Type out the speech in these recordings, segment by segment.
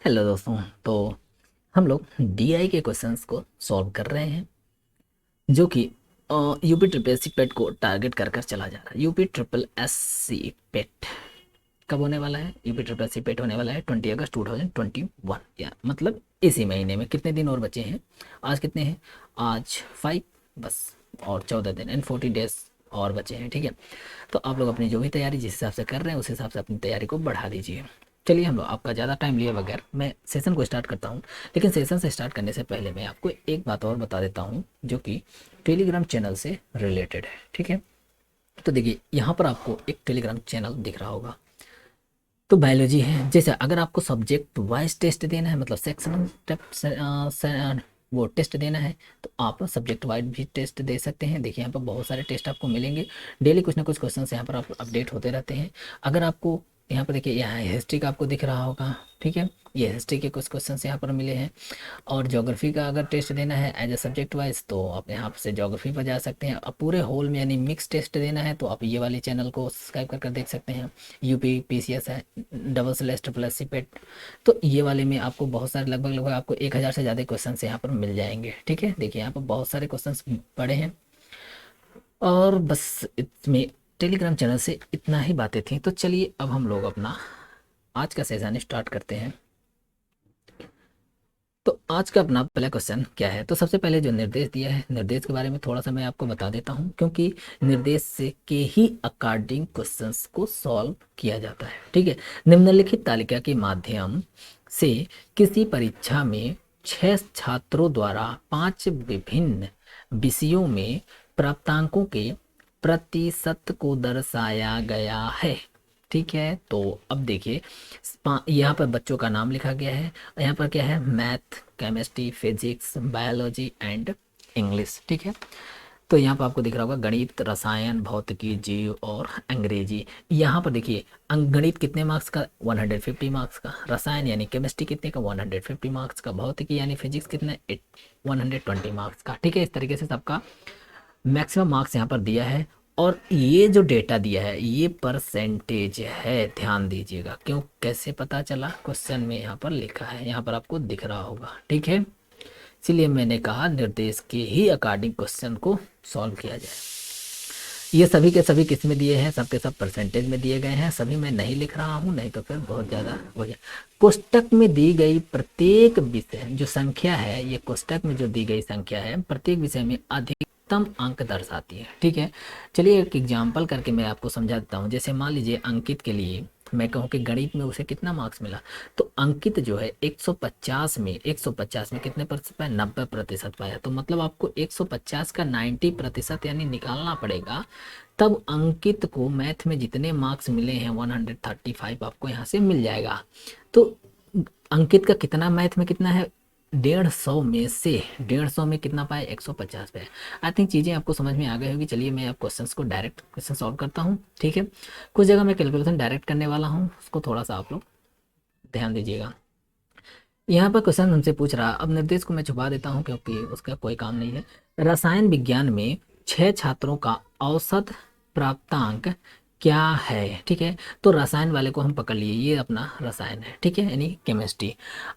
Hello दोस्तों। तो हम लोग डीआई के क्वेश्चंस को सॉल्व कर रहे हैं जो कि यूपी ट्रिपल एस सी पेट को टारगेट कर कर चला जा रहा है। यूपी ट्रिपल एस सी पेट कब होने वाला है? यूपी ट्रिपल एस सी पेट होने वाला है 20 अगस्त 2021, या मतलब इसी महीने में। कितने दिन और बचे हैं? आज कितने हैं? आज 5 बस, और 14 दिन एंड 40 डेज और बचे हैं। ठीक है, तो आप लोग अपनी जो भी तैयारी जिस हिसाब से कर रहे हैं उस हिसाब से अपनी तैयारी को बढ़ा दीजिए। चलिए, हम लोग आपका ज़्यादा टाइम लिए बगैर मैं सेशन को स्टार्ट करता हूँ। लेकिन सेशन से स्टार्ट करने से पहले मैं आपको एक बात और बता देता हूँ जो कि टेलीग्राम चैनल से रिलेटेड है। ठीक है, तो देखिए यहाँ पर आपको एक टेलीग्राम चैनल दिख रहा होगा। तो बायोलॉजी है, जैसे अगर आपको सब्जेक्ट वाइज टेस्ट देना है, मतलब सेक्शन वो टेस्ट देना है, तो आप सब्जेक्ट वाइज भी टेस्ट दे सकते हैं। देखिए यहाँ पर बहुत सारे टेस्ट आपको मिलेंगे। डेली कुछ ना कुछ क्वेश्चन यहाँ पर आप अपडेट होते रहते हैं। अगर आपको यहाँ पर देखिए, यहाँ हिस्ट्री का आपको दिख रहा होगा। ठीक है, ये हिस्ट्री के कुछ क्वेश्चन यहाँ पर मिले हैं। और ज्योग्राफी का अगर टेस्ट देना है एज ए सब्जेक्ट वाइज, तो आप यहाँ से ज्योग्राफी पर जा सकते हैं। अब पूरे होल में यानी मिक्स टेस्ट देना है, तो आप ये वाले चैनल को सब्सक्राइब कर कर देख सकते हैं। यूपी पीसीएस है, double slash triple S C PET, तो ये वाले में आपको बहुत सारे, लगभग लगभग आपको 1000 से ज़्यादा क्वेश्चन यहाँ पर मिल जाएंगे। ठीक है, देखिए यहाँ पर बहुत सारे क्वेश्चन पड़े हैं। और बस इसमें टेलीग्राम चैनल से इतना ही बातें थी। तो चलिए अब हम लोग अपना आज का सेशन स्टार्ट करते हैं। तो आज का अपना पहला क्वेश्चन क्या है? तो सबसे पहले जो निर्देश दिया है, निर्देश के बारे में थोड़ा सा मैं आपको बता देता हूँ, क्योंकि निर्देश से के ही अकॉर्डिंग क्वेश्चंस को सॉल्व किया जाता है। ठीक है, निम्नलिखित तालिका के माध्यम से किसी परीक्षा में 6 छात्रों द्वारा 5 विभिन्न विषयों में प्राप्तांकों के प्रतिशत को दर्शाया गया है। ठीक है, तो अब देखिए यहाँ पर बच्चों का नाम लिखा गया है। यहाँ पर क्या है? Math, chemistry, physics, biology and English. ठीक है, तो यहाँ पर आपको दिख रहा होगा गणित, रसायन, भौतिकी, जीव और अंग्रेजी। यहाँ पर देखिए गणित कितने मार्क्स का? 150 मार्क्स का। रसायन यानी केमिस्ट्री कितने का? 150 मार्क्स का। भौतिकी यानी फिजिक्स कितने? 120 मार्क्स का। ठीक है, इस तरीके से सबका मैक्सिमम मार्क्स यहाँ पर दिया है। और ये जो डेटा दिया है ये परसेंटेज है, ध्यान दीजिएगा। क्यों, कैसे पता चला? क्वेश्चन में यहाँ पर लिखा है, यहाँ पर आपको दिख रहा होगा। ठीक है, इसीलिए मैंने कहा निर्देश के ही अकॉर्डिंग क्वेश्चन को सॉल्व किया जाए। ये सभी के सभी किस में दिए हैं? सबके सब परसेंटेज में दिए गए हैं। सभी मैं नहीं लिख रहा हूँ, नहीं तो फिर बहुत ज़्यादा हो जाए। कोष्टक में दी गई प्रत्येक विषय जो संख्या है, ये कोष्टक में जो दी गई संख्या है प्रत्येक विषय में अधिकतम अंक दर्शाती है। ठीक है, चलिए एक एग्जाम्पल करके मैं आपको समझा देता हूँ। जैसे मान लीजिए अंकित के लिए मैं कहूँ कि गणित में उसे कितना मार्क्स मिला, तो अंकित जो है 150 में कितने प्रतिशत पाया? 90% पाया। तो मतलब आपको 150 का 90% यानी निकालना पड़ेगा, तब अंकित को मैथ में जितने मार्क्स मिले हैं 135 आपको यहाँ से मिल जाएगा। तो अंकित का कितना मैथ में कितना है? 150 में से 150 में कितना पाए? 150 पे। आई थिंक चीज़ें आपको समझ में आ गई होगी। चलिए मैं आप क्वेश्चंस को डायरेक्ट क्वेश्चन सॉल्व करता हूँ। ठीक है, कुछ जगह मैं कैलकुलेशन डायरेक्ट करने वाला हूँ, उसको थोड़ा सा आप लोग ध्यान दीजिएगा। यहाँ पर क्वेश्चन हमसे पूछ रहा, अब निर्देश को मैं छुपा देता हूँ क्योंकि उसका कोई काम नहीं है। रसायन विज्ञान में 6 छात्रों का औसत प्राप्तांक क्या है? ठीक है, तो रसायन वाले को हम पकड़ लिए, ये अपना रसायन है। ठीक है, यानी केमिस्ट्री।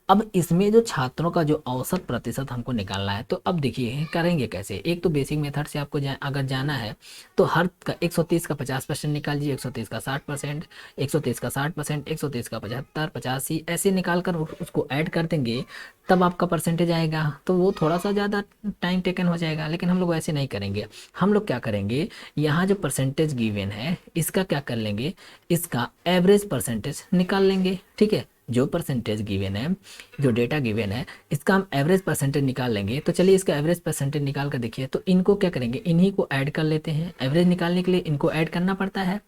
अब इसमें जो छात्रों का जो औसत प्रतिशत हमको निकालना है, तो अब देखिए करेंगे कैसे। एक तो बेसिक मेथड से आपको अगर जाना है तो हर का 130 का 50% निकाल लीजिए, 130 का 60%, 130 का 60%, 130 का 75, 85 ऐसे निकाल कर उसको ऐड कर देंगे, तब आपका परसेंटेज आएगा। तो वो थोड़ा सा ज़्यादा टाइम टेकन हो जाएगा, लेकिन हम लोग ऐसे नहीं करेंगे। हम लोग क्या करेंगे, यहाँ जो परसेंटेज गिवन है इसका क्या कर लेंगे, इसका एवरेज परसेंटेज निकाल लेंगे। ठीक है, जो परसेंटेज गिवन है, जो डेटा गिवन है, इसका हम एवरेज परसेंटेज निकाल लेंगे। तो चलिए इसका एवरेज परसेंटेज निकाल कर देखिए। तो इनको क्या करेंगे, इन्हीं को ऐड कर लेते हैं। एवरेज निकालने के लिए इनको ऐड करना पड़ता है।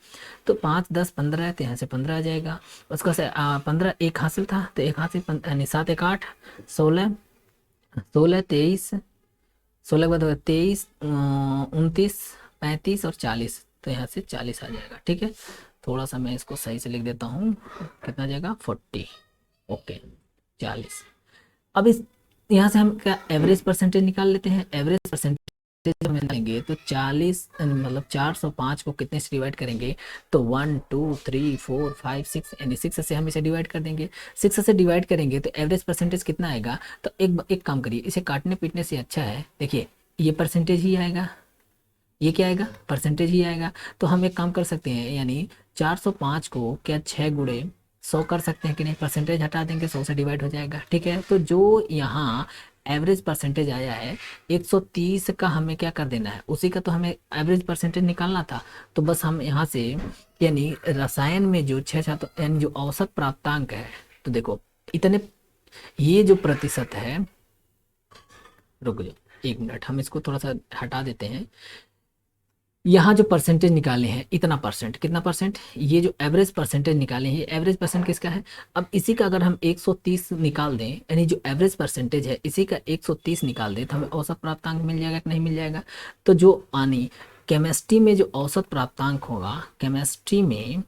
तो 5, 10, 15 है, तो यहाँ से 15 आ जाएगा। उसका से 15 एक हासिल था, तो एक हासिल यानी 7 एक 8, 16, 16 23, 16 के बाद होगा 23, 29, 35 और 40, तो यहाँ से 40 आ जाएगा। ठीक है, थोड़ा सा मैं इसको सही से लिख देता हूँ। कितना आ जाएगा? 40। ओके, 40। अब इस यहाँ से हम क्या एवरेज परसेंटेज निकाल लेते हैं। एवरेज परसेंटेज में लेंगे तो 40 मतलब 405 को कितने से डिवाइड करेंगे, तो 1 2 3 4 5 6 यानी 6 से हम इसे डिवाइड कर देंगे। 6 से डिवाइड करेंगे तो एवरेज परसेंटेज कितना आएगा, तो एक काम करिए, इसे काटने पीटने से अच्छा है, देखिए ये परसेंटेज ही आएगा, ये क्या आएगा, परसेंटेज ही आएगा। तो हम एक काम कर सकते हैं, यानी 405 को क्या 6 गुणे 100 कर सकते हैं कि नहीं, परसेंटेज हटा देंगे 100 से डिवाइड हो जाएगा। ठीक है, तो जो यहाँ एवरेज परसेंटेज आया है 130 का हमें क्या कर देना है, उसी का तो हमें एवरेज परसेंटेज निकालना था। तो बस हम यहाँ से यानी रसायन में जो 6 छात्र यानी जो औसत प्राप्तांक है, तो देखो इतने, ये जो प्रतिशत है, रुक जाओ 1 मिनट, हम इसको थोड़ा सा हटा देते हैं। यहाँ जो परसेंटेज निकाले हैं इतना परसेंट, कितना परसेंट, ये जो एवरेज परसेंटेज निकाले हैं, ये एवरेज परसेंट किसका है। अब इसी का अगर हम 130 निकाल दें, यानी जो एवरेज परसेंटेज है इसी का 130 निकाल दें, तो हमें औसत प्राप्तांक मिल जाएगा कि नहीं मिल जाएगा। तो जो आनी केमिस्ट्री में जो औसत प्राप्तांक होगा, केमिस्ट्री में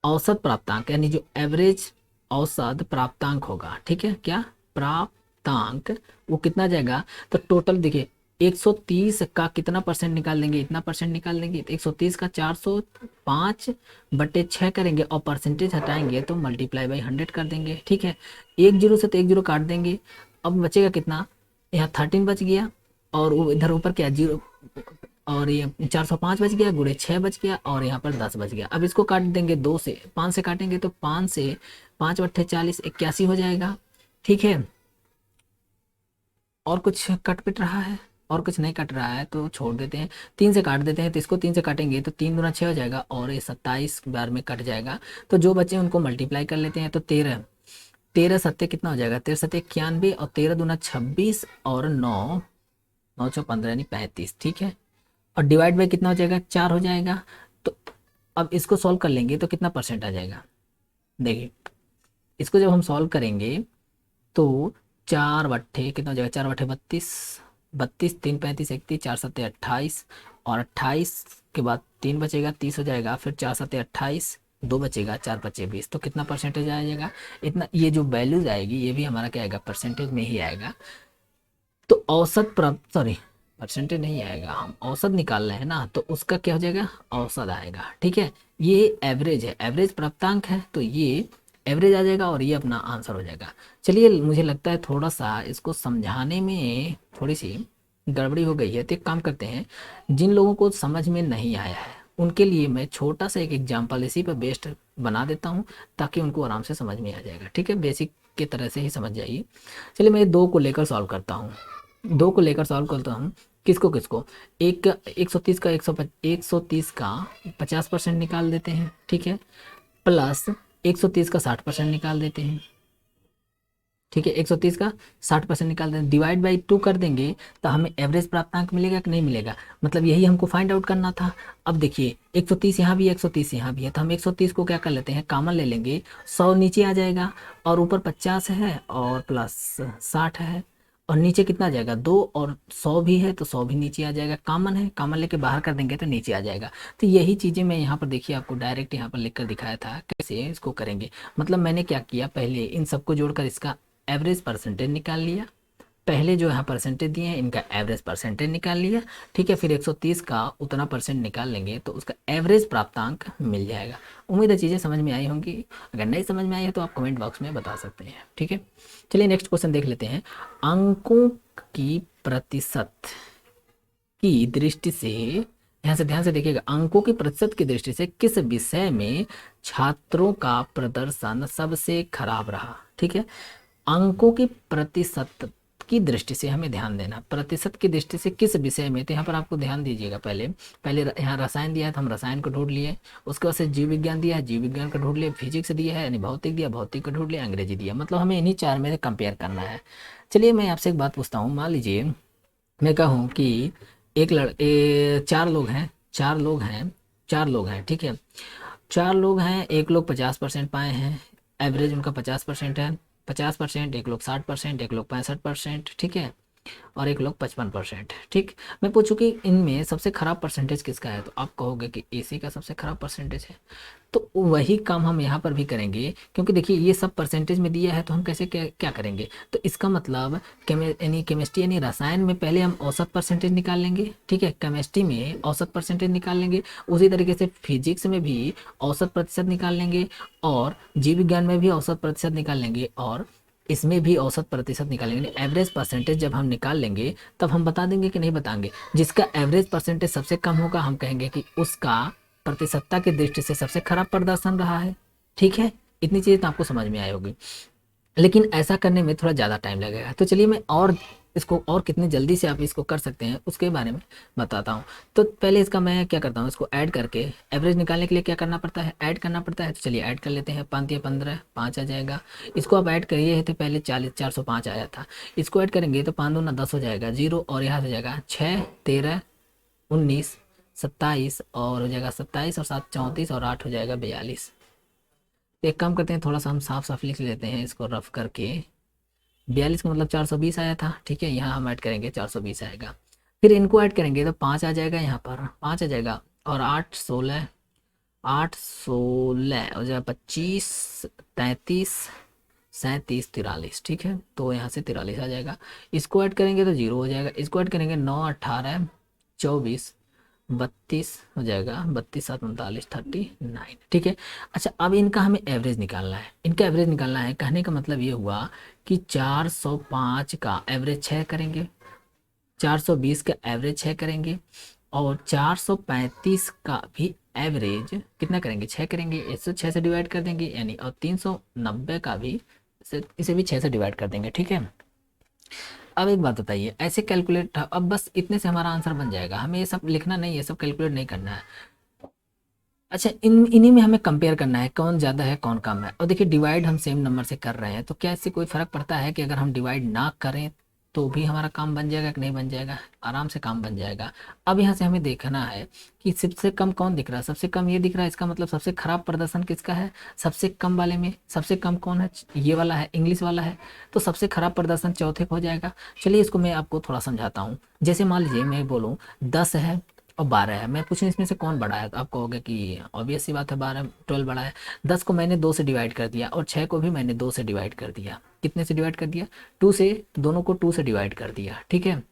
औसत प्राप्तांक यानी जो एवरेज औसत प्राप्तांक होगा, ठीक है, क्या प्राप्तांक, वो कितना जाएगा, तो टोटल देखिए 130 का कितना परसेंट निकाल लेंगे, इतना परसेंट निकाल लेंगे, तो 130 का 405/6 करेंगे और परसेंटेज हटाएंगे तो मल्टीप्लाई बाई 100 कर देंगे। ठीक है, एक जीरो से तो एक जीरो काट देंगे, अब बचेगा कितना, यहाँ 13 बच गया, और वो इधर ऊपर क्या जीरो, और ये 405 बच गया, गुणे 6 बच गया, और यहाँ पर 10 बच गया। अब इसको काट देंगे 2 से, 5 से काटेंगे तो 5 से 5 × 8 = 40, 81 हो जाएगा। ठीक है, और कुछ कट पिट रहा है, और कुछ नहीं कट रहा है तो छोड़ देते हैं, 3 से काट देते हैं, तो इसको 3 से काटेंगे तो 3 दूना 6 हो जाएगा, और ये 27 बार में कट जाएगा। तो जो बचे उनको मल्टीप्लाई कर लेते हैं, तो 13 13 सत्ते कितना हो जाएगा, 13 सत्ते 91, और 13 दूना 26, और 9 9 × 15 यानी 35। ठीक है, और डिवाइड बाई कितना हो जाएगा, 4 हो जाएगा। तो अब इसको सॉल्व कर लेंगे तो कितना परसेंट आ जाएगा, देखिए इसको जब हम सॉल्व करेंगे तो 4 बट्ठे कितना हो जाएगा, 4 बट्ठे 32, 32 3 35 31, 4 सत्ते 28, और 28 के बाद 3 बचेगा 30 हो जाएगा, फिर 4 सत्ते 28, 2 बचेगा, 4 पचे 20, तो कितना परसेंटेज आ जाएगा, इतना। ये जो वैल्यूज आएगी ये भी हमारा क्या आएगा, परसेंटेज में ही आएगा। तो औसत प्राप्त, सॉरी परसेंटेज नहीं आएगा, हम औसत निकाल रहे हैं ना, तो उसका क्या हो जाएगा, औसत आएगा। ठीक है, ये एवरेज है, एवरेज प्राप्तांक है, तो ये एवरेज आ जाएगा और ये अपना आंसर हो जाएगा। चलिए, मुझे लगता है थोड़ा सा इसको समझाने में थोड़ी सी गड़बड़ी हो गई है, तो एक काम करते हैं, जिन लोगों को समझ में नहीं आया है उनके लिए मैं छोटा सा एक एग्जाम्पल इसी पर बेस्ड बना देता हूँ, ताकि उनको आराम से समझ में आ जाएगा। ठीक है, बेसिक की तरह से ही समझ जाइए। चलिए, मैं 2 को लेकर सॉल्व करता हूँ, 2 को लेकर सॉल्व करता हूँ, किसको किसको, एक 130 का 130 का 50% निकाल देते हैं। ठीक है, प्लस 130 का 60% निकाल देते हैं। ठीक है, 130 का 60% निकाल दें, डिवाइड बाई 2 कर देंगे, तो हमें एवरेज प्राप्तांक मिलेगा कि नहीं मिलेगा, मतलब यही हमको फाइंड आउट करना था। अब देखिए 130 यहाँ भी है, 130 यहाँ भी है, तो हम 130 को क्या कर लेते हैं, कॉमन ले लेंगे, 100 नीचे आ जाएगा, और ऊपर 50 है, और प्लस 60 है, और नीचे कितना आ जाएगा 2, और 100 भी है तो 100 भी नीचे आ जाएगा, कॉमन है, कॉमन लेके बाहर कर देंगे तो नीचे आ जाएगा। तो यही चीज़ें मैं यहाँ पर देखिए आपको डायरेक्ट यहाँ पर लिख कर दिखाया था कैसे इसको करेंगे। मतलब मैंने क्या किया, पहले इन सबको जोड़कर इसका एवरेज परसेंटेज निकाल लिया, पहले जो यहाँ परसेंटेज दिए हैं इनका एवरेज परसेंटेज निकाल लिया। ठीक है, फिर 130 का उतना परसेंट निकाल लेंगे तो उसका एवरेज प्राप्तांक मिल जाएगा। उम्मीद है चीज़ें समझ में आई होंगी, अगर नहीं समझ में आई है तो आप कमेंट बॉक्स में बता सकते हैं। ठीक है, चलिए नेक्स्ट क्वेश्चन देख लेते हैं। अंकों की प्रतिशत की दृष्टि से, यहाँ से ध्यान से देखिएगा, अंकों की प्रतिशत की दृष्टि से किस विषय में छात्रों का प्रदर्शन सबसे खराब रहा। ठीक है, अंकों की प्रतिशत की दृष्टि से हमें ध्यान देना, प्रतिशत की दृष्टि से किस विषय में, तो यहाँ पर आपको ध्यान दीजिएगा, पहले यहाँ रसायन दिया है तो हम रसायन को ढूंढ लिए, उसके बाद से जीव विज्ञान दिया है, जीव विज्ञान का ढूंढ लिए, फिजिक्स दिया है यानी भौतिक दिया, भौतिक का ढूंढ लिया, अंग्रेजी दिया, मतलब हमें इन्हीं 4 में से कंपेयर करना है। चलिए, मैं आपसे एक बात पूछता हूँ, मान लीजिए मैं कहूँ कि एक 4 लोग हैं, 4 लोग हैं, 4 लोग हैं। ठीक है, 4 लोग हैं, एक लोग 50% पाए हैं, एवरेज उनका 50% है, 50%, एक लोग 60%, एक लोग 65%। ठीक है, और एक लोग 55%। ठीक, मैं पूछूं कि इनमें सबसे खराब परसेंटेज किसका है, तो आप कहोगे कि एसी का सबसे खराब परसेंटेज है। तो वही काम हम यहाँ पर भी करेंगे, क्योंकि देखिए ये सब परसेंटेज में दिया है, तो हम कैसे क्या क्या करेंगे, तो इसका मतलब केमिस्ट्री यानी रसायन में पहले हम औसत परसेंटेज निकाल लेंगे। ठीक है, केमिस्ट्री में औसत परसेंटेज निकाल लेंगे, उसी तरीके से फिजिक्स में भी औसत प्रतिशत निकाल लेंगे, और जीव विज्ञान में भी औसत प्रतिशत निकाल लेंगे, और इसमें भी औसत प्रतिशत निकालेंगे। एवरेज परसेंटेज जब हम निकाल लेंगे तब हम बता देंगे कि नहीं बताएंगे। जिसका एवरेज परसेंटेज सबसे कम होगा हम कहेंगे कि उसका प्रतिशतता की दृष्टि से सबसे खराब प्रदर्शन रहा है। ठीक है, इतनी चीज़ें तो आपको समझ में आई होगी, लेकिन ऐसा करने में थोड़ा ज़्यादा टाइम लगेगा। तो चलिए मैं और इसको और कितनी जल्दी से आप इसको कर सकते हैं उसके बारे में बताता हूँ। तो पहले इसका मैं क्या करता हूँ, इसको ऐड करके एवरेज निकालने के लिए क्या करना पड़ता है, ऐड करना पड़ता है। तो चलिए ऐड कर लेते हैं, 5 या 15, 5 आ जाएगा। इसको आप ऐड करिए, तो पहले 40 405 आया था, इसको ऐड करेंगे तो 5 दूना 10 हो जाएगा, जीरो और यहाँ से जाएगा 6 13 19 27, और हो जाएगा 27 और 7 34, और 8 हो जाएगा 42। एक काम करते हैं, थोड़ा सा हम साफ साफ लिख लेते हैं इसको रफ करके। 42 का मतलब 420 आया था। ठीक है, यहाँ हम ऐड करेंगे 420 आएगा, फिर इनको ऐड करेंगे तो 5 आ जाएगा, यहाँ पर 5 आ जाएगा, और 8 16, 8 16 हो जाएगा 25 33 37 43। ठीक है, तो यहाँ से 43 आ जाएगा। इसको ऐड करेंगे तो जीरो हो जाएगा, इसको ऐड करेंगे 9 18 24 32 हो जाएगा, 32 7 39 39। ठीक है, अच्छा अब इनका हमें एवरेज निकालना है, इनका एवरेज निकालना है। कहने का मतलब ये हुआ कि 405 का एवरेज 6 करेंगे, 420 का एवरेज 6 करेंगे, और 435 का भी एवरेज कितना करेंगे, 6 करेंगे। इससे 6 से डिवाइड कर देंगे यानी, और 390 का भी इसे भी 6 से डिवाइड कर देंगे। ठीक है, अब एक बात बताइए, ऐसे कैलकुलेट, अब बस इतने से हमारा आंसर बन जाएगा, हमें ये सब लिखना नहीं है, सब कैलकुलेट नहीं करना है। अच्छा, इन्हीं में हमें कंपेयर करना है कौन ज़्यादा है कौन कम है। और देखिए डिवाइड हम सेम नंबर से कर रहे हैं, तो क्या इससे कोई फ़र्क पड़ता है कि अगर हम डिवाइड ना करें तो भी हमारा काम बन जाएगा कि नहीं बन जाएगा, आराम से काम बन जाएगा। अब यहाँ से हमें देखना है कि सबसे कम कौन दिख रहा है, सबसे कम ये दिख रहा है, इसका मतलब सबसे खराब प्रदर्शन किसका है, सबसे कम वाले में सबसे कम कौन है, ये वाला है, इंग्लिश वाला है। तो सबसे खराब प्रदर्शन चौथे को हो जाएगा। चलिए इसको मैं आपको थोड़ा समझाता हूँ। जैसे मान लीजिए मैं बोलूँ 10 है और 12 है, मैं पूछूं इसमें से कौन बड़ा है, तो आप कहोगे कि ऑब्वियस सी बात है 12 12 बड़ा है। 10 को मैंने 2 से डिवाइड कर दिया, और 6 को भी मैंने 2 से डिवाइड कर दिया। कितने से डिवाइड कर दिया, 2 से, दोनों को 2 से डिवाइड कर दिया। ठीक है,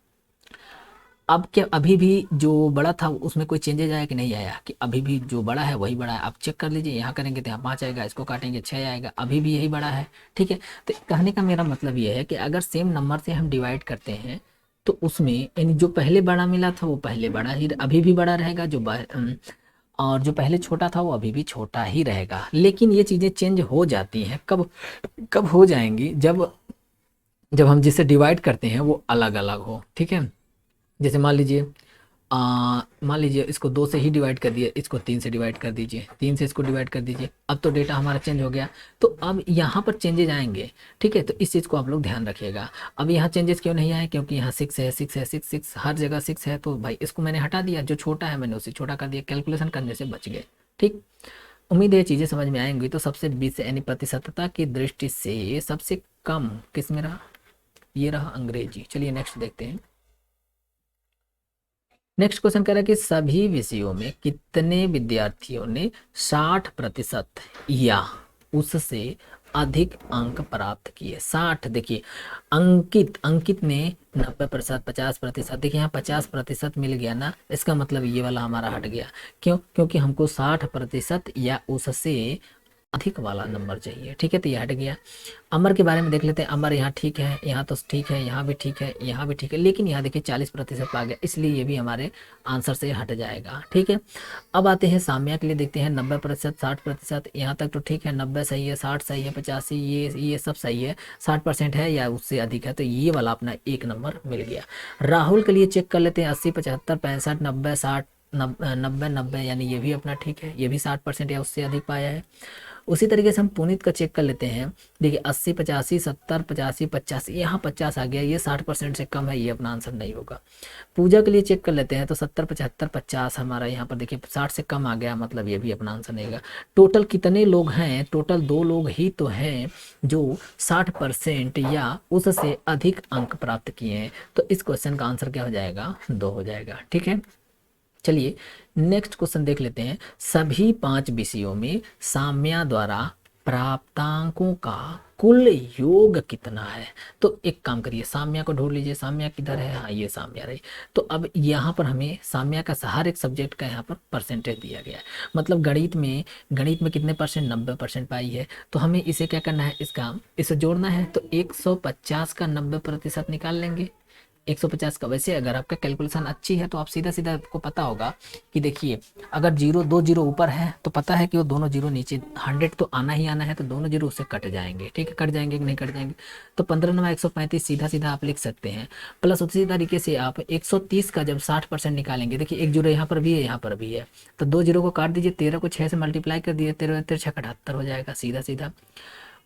अब क्या अभी भी जो बड़ा था उसमें कोई चेंजेज आया कि नहीं आया, कि अभी भी जो बड़ा है वही बड़ा है। आप चेक कर लीजिए, यहाँ करेंगे तो यहाँ 5 आएगा, इसको काटेंगे 6 आएगा, अभी भी यही बड़ा है। ठीक है, तो कहने का मेरा मतलब ये है कि अगर सेम नंबर से हम डिवाइड करते हैं तो उसमें यानी जो पहले बड़ा मिला था वो पहले बड़ा ही अभी भी बड़ा रहेगा, और जो पहले छोटा था वो अभी भी छोटा ही रहेगा। लेकिन ये चीज़ें चेंज हो जाती हैं, कब कब हो जाएंगी, जब जब हम जिसे डिवाइड करते हैं वो अलग अलग हो। ठीक है, जैसे मान लीजिए इसको 2 से ही डिवाइड कर दिए, इसको 3 से डिवाइड कर दीजिए, 3 से इसको डिवाइड कर दीजिए, अब तो डेटा हमारा चेंज हो गया। तो अब यहाँ पर चेंजेज आएंगे। ठीक है, तो इस चीज़ को आप लोग ध्यान रखिएगा। अब यहाँ चेंजेस क्यों नहीं आए, क्योंकि यहाँ 6 है, 6 है, 6 6 हर जगह 6 है, तो भाई इसको मैंने हटा दिया, जो छोटा है मैंने उसे छोटा कर दिया, कैलकुलेशन करने से बच गए। ठीक, उम्मीद है ये चीज़ें समझ में आएंगी। तो सबसे 20 यानी प्रतिशतता की दृष्टि से सबसे कम किस में रहा, ये रहा अंग्रेजी। चलिए नेक्स्ट देखते हैं। नेक्स्ट क्वेश्चन कह रहा है कि सभी विषयों में कितने विद्यार्थियों ने 60% या उससे अधिक अंक प्राप्त किए। 60, देखिए अंकित अंकित ने 90%, 50%, देखिए यहाँ 50% मिल गया ना, इसका मतलब ये वाला हमारा हट गया। क्यों, क्योंकि हमको 60% या उससे अधिक वाला नंबर चाहिए। ठीक है, तो ये हट गया। अमर के बारे में देख लेते हैं। अमर यहाँ ठीक है, यहाँ तो ठीक है, यहाँ भी ठीक है, यहाँ भी ठीक है, लेकिन यहाँ देखिए 40% आ गया, इसलिए ये भी हमारे आंसर से हट जाएगा। ठीक है, अब आते हैं साम्या के लिए, देखते हैं 90%, 60%, यहाँ तक तो ठीक है, 90 सही है, 60 सही है, 85, ये सब सही है, 60% है या उससे अधिक है, तो ये वाला अपना एक नंबर मिल गया। राहुल के लिए चेक कर लेते हैं, 80 75 65 90 60 90 90 यानी ये भी अपना ठीक है, ये भी 60% या उससे अधिक पाया है। उसी तरीके से हम पुनीत का चेक कर लेते हैं। देखिए 80 85 70 85 85, यहाँ 50 आ गया, ये 60% से कम है, ये अपना आंसर नहीं होगा। पूजा के लिए चेक कर लेते हैं तो 70 75 50 हमारा यहाँ पर देखिए 60 से कम आ गया, मतलब ये भी अपना आंसर नहीं होगा। टोटल कितने लोग हैं, टोटल 2 लोग ही तो हैं जो 60% या उससे अधिक अंक प्राप्त किए हैं, तो इस क्वेश्चन का आंसर क्या हो जाएगा, 2 हो जाएगा। ठीक है, चलिए नेक्स्ट क्वेश्चन देख लेते हैं। सभी 5 विषयों में साम्या द्वारा प्राप्तांकों का कुल योग कितना है? तो एक काम करिए, साम्या को ढूंढ लीजिए, साम्या किधर है, हाँ ये साम्या रही। तो अब यहाँ पर हमें साम्या का हर एक सब्जेक्ट का यहाँ पर परसेंटेज दिया गया है, मतलब गणित में कितने परसेंट, 90% पाई है। तो हमें इसे क्या करना है, इसे जोड़ना है। तो 150 का 90% निकाल लेंगे, 150 का। वैसे अगर आपका कैलकुलेशन अच्छी है तो आप सीधा सीधा आपको पता होगा कि देखिए अगर 2 जीरो ऊपर है तो पता है कि वो दोनों जीरो नीचे, 100 तो आना ही आना है, तो दोनों जीरो उससे कट जाएंगे। ठीक है, कट जाएंगे कि नहीं कट जाएंगे, तो 15 9 135 सीधा सीधा आप लिख सकते हैं। प्लस उसी तरीके से आप 130 का जब 60% निकालेंगे, देखिए एक जीरो यहाँ पर भी है, यहाँ पर भी है, तो 2 जीरो को काट दीजिए, 13 को 6 से मल्टीप्लाई कर दिए, 13 13 6 78 हो जाएगा सीधा सीधा।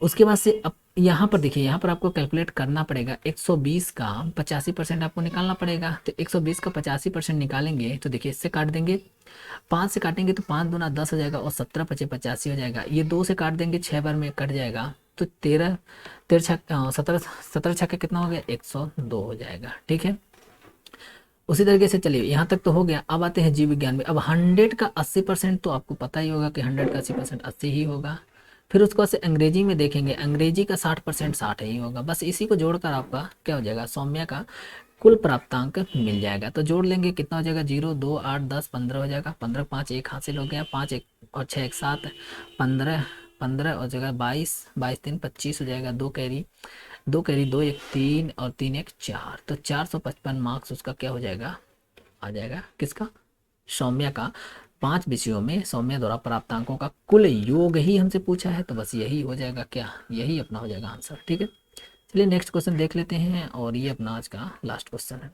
उसके बाद से अब यहाँ पर देखिए, यहाँ पर आपको कैलकुलेट करना पड़ेगा, 120 का 85% आपको निकालना पड़ेगा। तो 120 का 85% निकालेंगे तो देखिए इससे काट देंगे, 5 से काटेंगे तो 5 दूना 10 हो जाएगा, और 17 पचे 85 हो जाएगा। ये 2 से काट देंगे, 6 बार में कट जाएगा, तो 13 13 छक 17 17 छक्के कितना हो गया, 102 हो जाएगा। ठीक है, उसी तरीके से चलिए यहाँ तक तो हो गया। अब आते हैं जीव विज्ञान में। अब 100 का 80% तो आपको पता ही होगा कि 100 का 80% 80 ही होगा। फिर उसको से अंग्रेजी में देखेंगे, अंग्रेजी का 60% 60 ही होगा। बस इसी को जोड़कर आपका क्या हो जाएगा, सौम्या का कुल प्राप्तांक मिल जाएगा। तो जोड़ लेंगे, कितना हो जाएगा, 0 2 8 10 15 हो जाएगा। 15 5 1 हासिल हो गया, 5 1 और 6 1 7, 15 15 हो जाएगा, 22 22 3 25 हो जाएगा। 2 कैरी 2 1 3 और 3 1 4, तो 455 मार्क्स उसका क्या हो जाएगा, आ जाएगा। किसका, सौम्या का। 5 विषयों में सौम्या द्वारा प्राप्तांकों का कुल योग ही हमसे पूछा है, तो बस यही हो जाएगा, क्या यही अपना हो जाएगा आंसर। ठीक है, चलिए नेक्स्ट क्वेश्चन देख लेते हैं, और ये अपना आज का लास्ट क्वेश्चन है।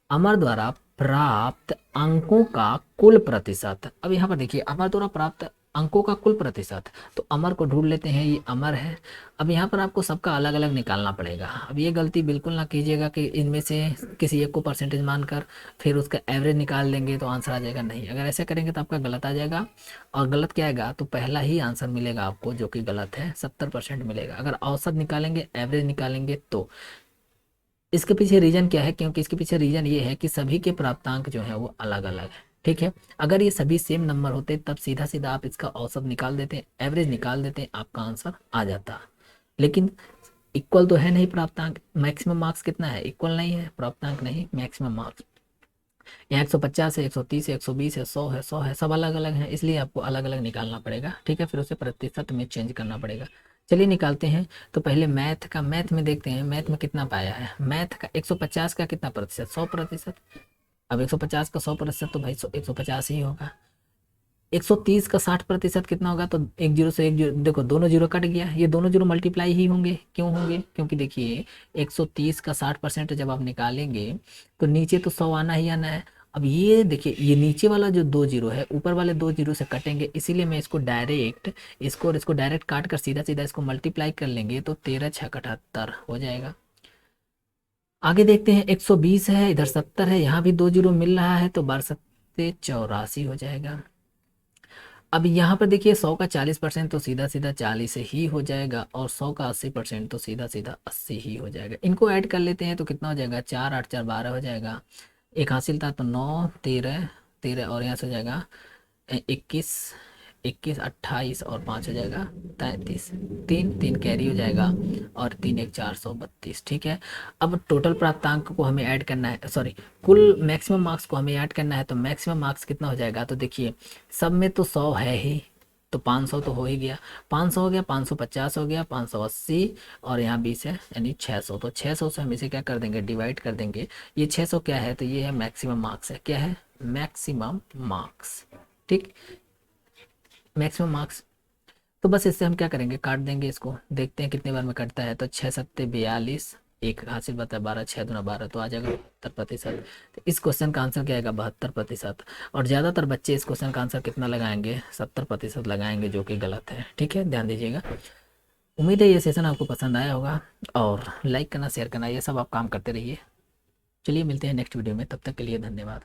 अमर द्वारा प्राप्त अंकों का कुल प्रतिशत। अब यहाँ पर देखिए, अमर द्वारा प्राप्त अंकों का कुल प्रतिशत, तो अमर को ढूंढ लेते हैं, ये अमर है। अब यहाँ पर आपको सबका अलग अलग निकालना पड़ेगा। अब ये गलती बिल्कुल ना कीजिएगा कि इनमें से किसी एक को परसेंटेज मानकर फिर उसका एवरेज निकाल लेंगे तो आंसर आ जाएगा, नहीं। अगर ऐसे करेंगे तो आपका गलत आ जाएगा, और गलत क्या आएगा, तो पहला ही आंसर मिलेगा आपको जो कि गलत है, 70% मिलेगा। अगर औसत निकालेंगे, एवरेज निकालेंगे, तो इसके पीछे रीजन क्या है, क्योंकि इसके पीछे रीजन ये है कि सभी के प्राप्तांक जो है वो अलग अलग है। ठीक है, अगर ये सभी सेम नंबर होते तब सीधा सीधा आप इसका औसत निकाल देते, एवरेज निकाल देते, आपका आंसर आ जाता। लेकिन इक्वल तो है नहीं प्राप्तांक, मैक्सिमम मार्क्स कितना है, इक्वल नहीं है, प्राप्तांक नहीं, मैक्सिमम मार्क्स। यहाँ 150 है, 130 है, 120 है, 100 है, 100 है, सब अलग अलग है, इसलिए आपको अलग अलग निकालना पड़ेगा। ठीक है, फिर उसे प्रतिशत में चेंज करना पड़ेगा। चलिए निकालते हैं। तो पहले मैथ में देखते हैं, मैथ में कितना पाया है। मैथ का 150 का कितना प्रतिशत, 100%। अब 150 का 100% तो भाई 150 ही होगा। 130 का 60% कितना होगा, तो एक जीरो से एक जीरो, देखो दोनों जीरो कट गया, ये दोनों जीरो मल्टीप्लाई ही होंगे। क्यों होंगे, क्योंकि देखिए 130 का 60% जब आप निकालेंगे तो नीचे तो 100 आना ही आना है। अब ये देखिए, ये नीचे वाला जो 2 जीरो है, ऊपर वाले 2 जीरो से कटेंगे, इसीलिए मैं इसको और इसको डायरेक्ट काट कर सीधा सीधा इसको मल्टीप्लाई कर लेंगे, तो 13 6 78 हो जाएगा। आगे देखते हैं, 120 है, इधर 70 है, यहाँ भी 2 जीरो मिल रहा है, तो 12 सत्ते 84 हो जाएगा। अब यहाँ पर देखिए 100 का 40% तो सीधा सीधा 40 ही हो जाएगा, और 100 का 80% तो सीधा सीधा 80 ही हो जाएगा। इनको ऐड कर लेते हैं तो कितना हो जाएगा, 4 8 4 12 हो जाएगा। एक हासिल था तो 9 13 13, और यहाँ से हो जाएगा 21 21 28 और 5 हो जाएगा 33, 3 3 कैरी हो जाएगा, और 3 1 432। ठीक है, अब टोटल प्राप्तांक को हमें ऐड करना है, सॉरी कुल मैक्सिमम मार्क्स को हमें ऐड करना है। तो मैक्सिमम मार्क्स कितना हो जाएगा, तो देखिए सब में तो 100 है ही, तो 500 तो हो ही गया, 500 हो गया, 550 हो गया, 580, और यहाँ 20 है यानी 600। तो 600 से हम इसे क्या कर देंगे, डिवाइड कर देंगे। ये 600 क्या है, तो ये है मैक्सिमम मार्क्स है, क्या है, मैक्सिमम मार्क्स। ठीक, मैक्सिमम मार्क्स। तो बस इससे हम क्या करेंगे, काट देंगे इसको, देखते हैं कितने बार में कटता है। तो 6 सत्ते 42, एक हासिल बता 12, 6 दूना 12, तो आ जाएगा 72%। तो इस क्वेश्चन का आंसर क्या आएगा? 72%। और ज़्यादातर बच्चे इस क्वेश्चन का आंसर कितना लगाएंगे? 70% लगाएंगे, जो कि गलत है। ठीक है, ध्यान दीजिएगा। उम्मीद है ये सेशन आपको पसंद आया होगा, और लाइक करना, शेयर करना, ये सब आप काम करते रहिए। चलिए मिलते हैं नेक्स्ट वीडियो में, तब तक के लिए धन्यवाद।